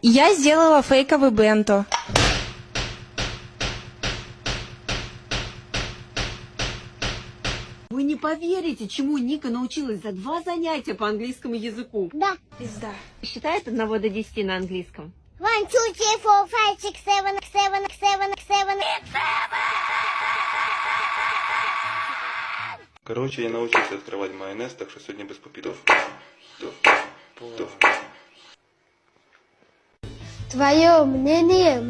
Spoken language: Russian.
Я сделала фейковый бенто. Вы не поверите, чему Ника научилась за 2 занятия по английскому языку. Да. Пизда. Считай от 1 до 10 на английском. 1, 2, 3, 4, 5, 6, 7, 7. Короче, я научился открывать майонез, так что сегодня без попитов. Твое мнение,